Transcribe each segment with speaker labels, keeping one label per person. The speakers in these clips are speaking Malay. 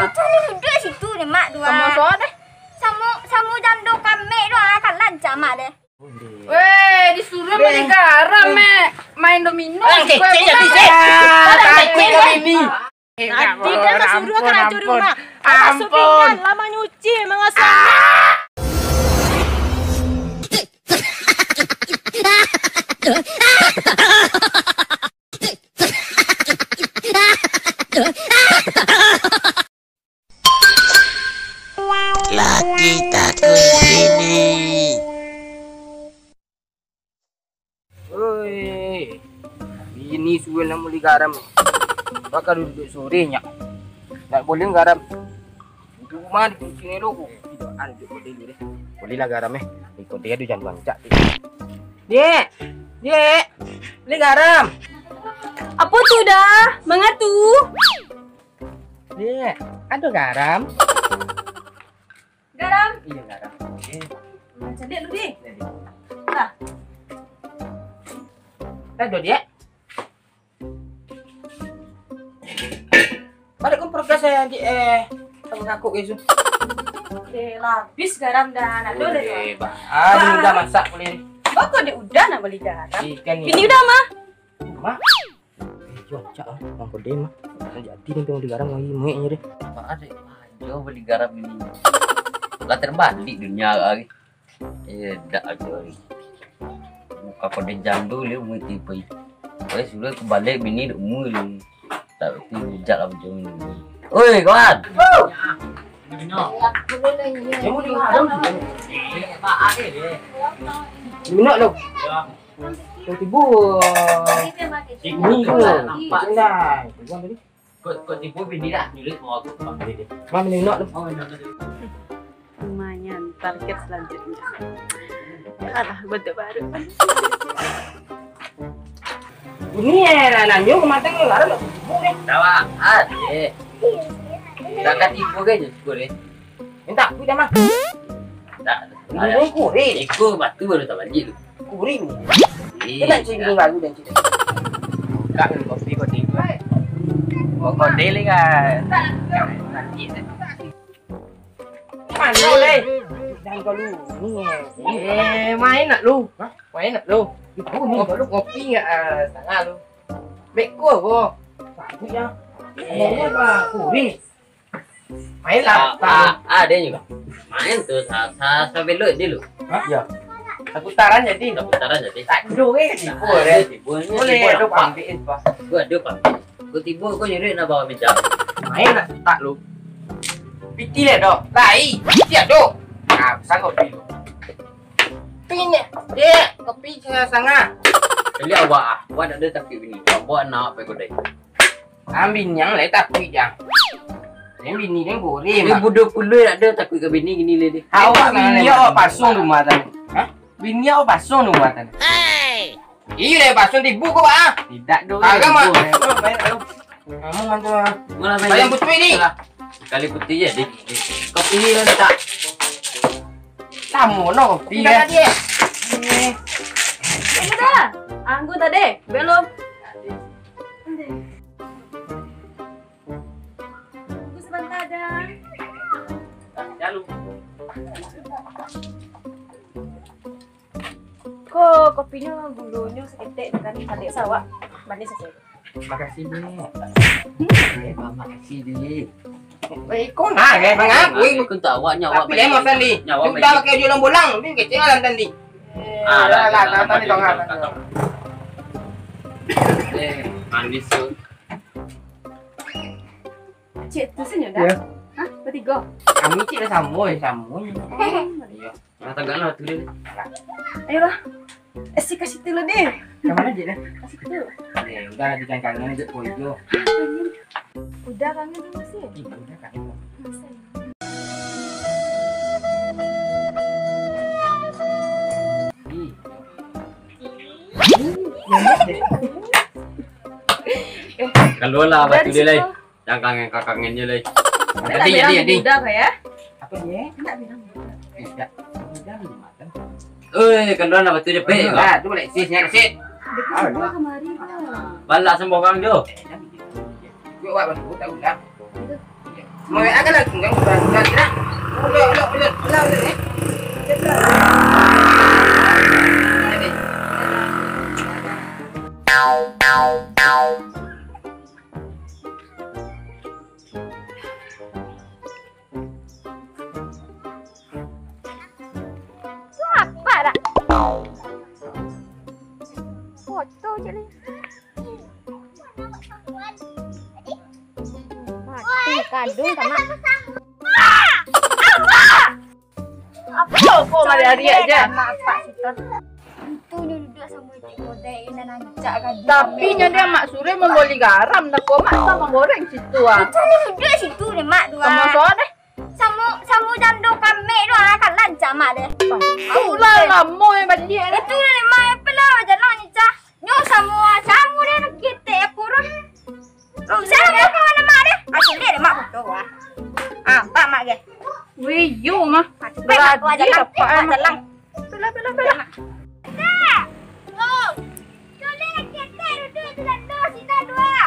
Speaker 1: Itu ni duduk situ ni mak dua.
Speaker 2: Sama deh.
Speaker 1: Samu jando kami doa akan lancar mak deh.
Speaker 2: Weh, disuruh beli garam, main domino.
Speaker 3: Takut kami ni.
Speaker 4: Tidak suruh akan hancur rumah.
Speaker 3: Ampun.
Speaker 4: Lama nyuci mengasah.
Speaker 3: Laki takut sini.
Speaker 5: Oi, ini suul nak beli garam. Bakal duduk sorenya. Tak boleh garam. Di rumah di sini lu. Tidak ada boleh ni. Bolehlah garam ikut dia tu jangan bancak. Dek. Dek. Beli garam.
Speaker 4: Apa tu dah? Mengatu?
Speaker 5: Dek, ada garam?
Speaker 4: Garam?
Speaker 5: Iya garam.
Speaker 4: Macam dia dulu, Dik.
Speaker 5: Ada dia. Balik kau pergi saya sama aku gitu.
Speaker 4: Habis garam dah. Nak dulu deh.
Speaker 5: Ini udah masak boleh.
Speaker 4: Kok dia udah nak beli garam?
Speaker 5: Ikan ni.
Speaker 4: Ini udah mah.
Speaker 5: Mak. Cuaca orang kode mah. Jadi ni tengok di garam lagi mueknya deh.
Speaker 6: Mak ada. Jauh beli garam ini. Lah terbalik dunia lagi. Dak aja lagi. Muka kode jando le mu tipe. Wes sudah kebalik bini duk mu le. Tak berarti hujat lah macam ni. Oi kawan.
Speaker 5: Kamu di garam. Minat lu. Kau tibu. Ini tu. Nampak. Tadi.
Speaker 6: Kau tipu bini dah. Nyulik mau aku panggil dia.
Speaker 5: Mam minat lu.
Speaker 4: Lumayan target selanjutnya. Alah, bentuk baru.
Speaker 5: Ini nanya ke matang lu garam.
Speaker 6: Dawa. Ade. Tak kan tipu ke je syukur ni.
Speaker 5: Minta duit dah mah.
Speaker 6: Tak.
Speaker 5: Ini kuring.
Speaker 6: Ikut batu baru tak banjir tu.
Speaker 5: Kuring. Kita cari baru dan cerita. Kak minum kopi kau tipu. Kau kode le kan. Nanti dah. Mana le? Dan kau lu ni. Main nak lu. Hah? Main nak lu. Itu ni baru kopi enggak setengah lu. Beko kau. Satu ya. Mau apa? Kuring. Main lah.
Speaker 6: Ada juga. Main tu sampai belok dia lu.
Speaker 5: Hah? Ya. Putaran jadi.
Speaker 6: Putaran jadi.
Speaker 5: Tak dulu tipu deh. Boleh ada pampiin pak.
Speaker 6: Gua ada pak. Gua tipu kau nyurik nak bawa meja.
Speaker 5: Main nak tak lu. Piti le doh. Lai. Piti ada. Ah, sang kopi lu. Pinya. Dia kopi setengah.
Speaker 6: Kali awak awak ada tapi bini. Awak nak apa kau dah?
Speaker 5: Ambil yang le tapi jang. Yang bini yang goreng.
Speaker 6: Ni budak puluh ada takut ke bini gini le dia.
Speaker 5: Awak bini awak pasung rumah tadi. Hah? Bini awak pasung rumah tadi. Hey. Iya le pasung tibu kau ah.
Speaker 6: Tidak do.
Speaker 5: Agak mah. Main lu. Kamu mantu ah.
Speaker 6: Mana main?
Speaker 5: Bayang putih ni.
Speaker 6: Kali putih je dik. Kopi ni tak.
Speaker 5: Kamu no kopi ya.
Speaker 4: Ini dah. Anggur tadi. Belum. Tunggu sebentar dah.
Speaker 6: Jalu.
Speaker 4: Kok kopinya bulunya seketek kan adik sawak. Manis saja.
Speaker 5: Makasih Dek.
Speaker 6: Makasih dik.
Speaker 5: Kau nak ke? Mengakui.
Speaker 6: Aku tak awak nyawa.
Speaker 5: Tapi dia mau tadi. Kita pakai jualan bolang. Dia kecil lah tadi. Lah, tadi dong.
Speaker 6: Manis tu.
Speaker 4: Cik tu senyum dah?
Speaker 5: Ya.
Speaker 4: Hah? Bertiga?
Speaker 5: Kami cik dah sambung.
Speaker 6: Ya. Dah tanggal tu dia.
Speaker 4: Ayolah. Kasih dulu deh.
Speaker 5: Yang mana cik dah?
Speaker 4: Kasih dulu.
Speaker 5: Udah lah jangan kangen je pojo.
Speaker 4: Udah kangen dulu sih.
Speaker 5: Udah kangen.
Speaker 6: Kalau lah batu dia lagi. Jangan kangen je lagi.
Speaker 4: Jadi. Udah ya?
Speaker 5: Apa dia?
Speaker 4: Tak bilang.
Speaker 5: Tidak. Udah matang.
Speaker 6: Oi, kalau lah batu dia pek.
Speaker 5: Ah, tu boleh sisnya sit.
Speaker 4: Dekat kemari dah.
Speaker 6: Balak semua orang tu.
Speaker 5: Gue buat bantu tak ulang. Mau agak lagi enggak kira. Udah ni.
Speaker 1: Apa dah? Foto je ni. Mati kandung sama.
Speaker 2: Apa kau hari-hari aja?
Speaker 1: Apa sih tu? Itu duduk sama cik kodek ini nancak kan.
Speaker 2: Tapi dia mak sore membeli garam dah kau mak sama goreng situ ah.
Speaker 1: Itu ni duduk situ ni mak dua.
Speaker 2: Sama soal deh.
Speaker 1: Samu jandu kami tu akan lancar mak deh.
Speaker 2: Ulah lama yang balik ni.
Speaker 1: Itu ni mak pelau jalan ni cah. Nyo samu deh nak kita kurun. Saya nak ke mana mak deh? Aku deh mak foto ah. Pak mak ke?
Speaker 2: Wih, you mah.
Speaker 1: Beradi apa emang?
Speaker 2: Bela.
Speaker 1: Oh, jadi kita duduk dalam dos kita dua.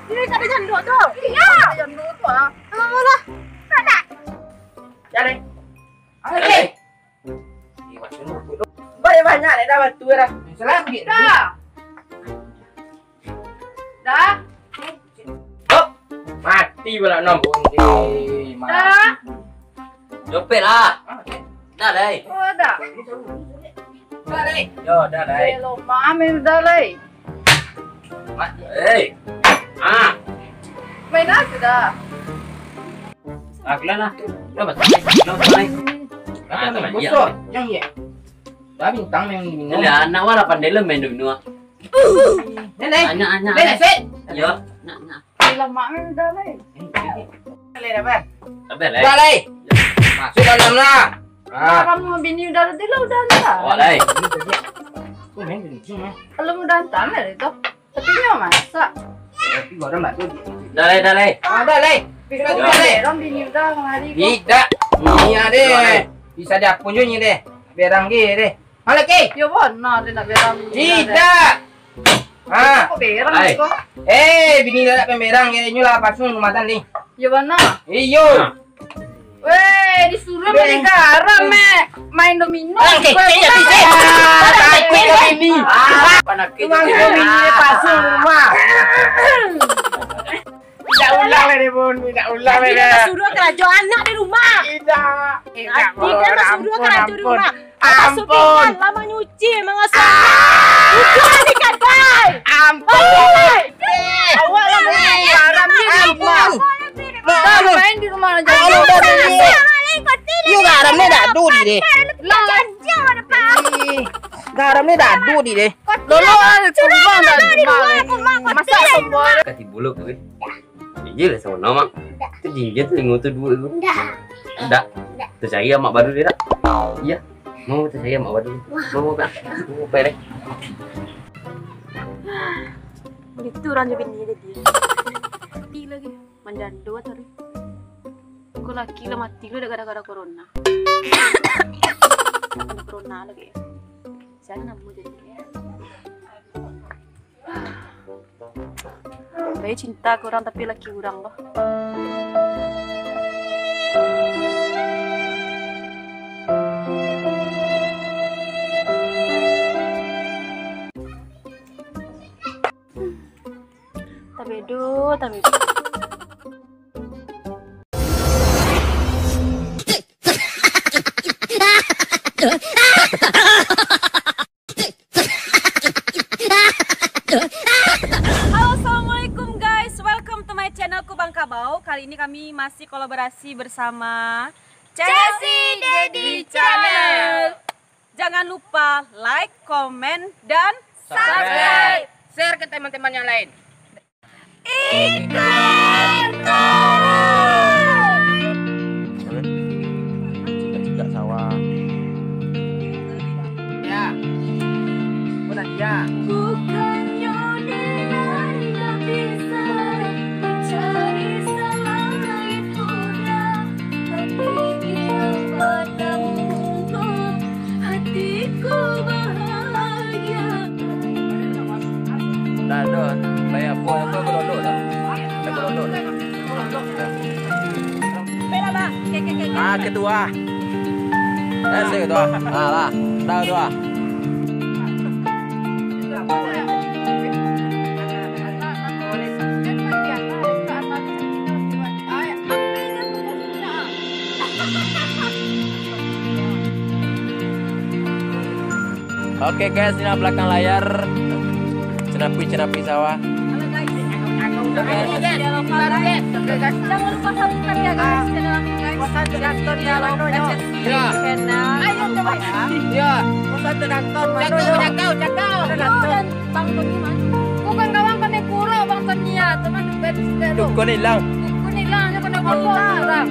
Speaker 1: Ini tadi janduk tu. Iya.
Speaker 2: Janduk tu ah.
Speaker 1: Mula. Ada.
Speaker 5: Cari. Okey. Banyak ni dah batu dah. Salam gitu.
Speaker 2: Dah.
Speaker 5: Oh, mati pula nombor ni.
Speaker 2: Dah.
Speaker 6: Jopet lah. Dah dah.
Speaker 2: Oh dah.
Speaker 5: Dah dah. Yo, dah dah.
Speaker 2: Hello, mami dah leh.
Speaker 6: Eh. Ah.
Speaker 2: Main apa dah?
Speaker 6: Aklan lah. Dah betul. Dah betul.
Speaker 5: Kata ni bosok. Yang ye. Dah bintang yang ni.
Speaker 6: Ini anak wala pandai main dulu.
Speaker 5: Nenek.
Speaker 6: Anak.
Speaker 5: Nenek set.
Speaker 6: Yo. Nak.
Speaker 2: Hello, mami dah leh.
Speaker 5: Leh dah ber.
Speaker 6: Sabar lah.
Speaker 5: Dah leh. Masuk dalam lah.
Speaker 2: Kamu bini udah dah.
Speaker 6: Awak lah.
Speaker 5: Tu main beli mah.
Speaker 2: Kalau mudah hantar itu. Tapi nyo masak.
Speaker 5: Tapi gua dah batu.
Speaker 6: Dah leh.
Speaker 5: Dah leh. Bisa juga leh.
Speaker 2: Orang bini udah hari ko.
Speaker 5: Tidak. Ni ada. Bisa dia pun je ni deh. Berang ge deh. Hala ke?
Speaker 2: Yo bona dia nak berang.
Speaker 5: Tidak. Ha.
Speaker 2: Kok berang
Speaker 6: Hai.
Speaker 2: ko?
Speaker 5: Bini dah nak pemberang ge nyula pasung rumatan ni.
Speaker 2: Yo bona.
Speaker 5: Iyo.
Speaker 2: Weh, disuruh beli garam main domino.
Speaker 5: Ini.
Speaker 6: Panak
Speaker 5: Memang bini pasung rumah. Tidak ulang ni pun, tidak ulang ni.
Speaker 4: Suruh kerja anak di rumah.
Speaker 5: Tidak.
Speaker 4: Tidak suruh kerja di rumah.
Speaker 5: Ampun.
Speaker 4: Lama nyuci mengasah. Udah di kadai.
Speaker 5: Ampun.
Speaker 2: Awak lah beli garam di rumah. Dah main di rumah aja.
Speaker 5: You garam ni dah adu di deh. Garam ni dah adu di deh.
Speaker 2: Dulu kurang dah rumah. Masak semua.
Speaker 6: Kasih bulu tu. Iya lah sama nama. Tu jinjit tu lingu tu dua tu. Dah. Tercari mak baru dia tak? Iya. Mau tercari mak baru. Mau tak? Mau apa deh?
Speaker 4: Itu orang je bini dia. Mati lagi. Manjando tadi. Kau laki lah mati lu gara-gara corona. Ada corona lagi. Saya nak mau jadi ya. Baik cinta ke orang tapi laki orang loh. Tabedo. Halo, assalamualaikum guys, welcome to my channel Kubang Kabau. Kali ini kami masih kolaborasi bersama Chelsea Daddy Channel. Jangan lupa like, komen, dan subscribe.
Speaker 5: Share ke teman-teman yang lain.
Speaker 6: Tidak sawah.
Speaker 5: Ya. Bukan ya.
Speaker 1: Bukannya dia yang bisa mencari selain udah, tapi dia padamu hatiku bahagia.
Speaker 5: Lado, bayar apa berondok dah. Berondok.
Speaker 4: Pera lah. Kek.
Speaker 5: Ah, ketua. Saya ketua. Ah lah, dah ketua. Oke guys, ini belakang layar cenapi sawah.
Speaker 4: Halo guys. Jangan lupa subscribe ya guys channel aku guys. Traktor Dialog HSC channel. Ayo coba ya.
Speaker 5: Ya, usah traktor cakau.
Speaker 4: Dan Bang Tony mana? Bukan kawan kene pura Bang Tony ya, teman bed sedelo.
Speaker 5: Dukun hilang.
Speaker 4: Dukun hilang, kena kotor orang.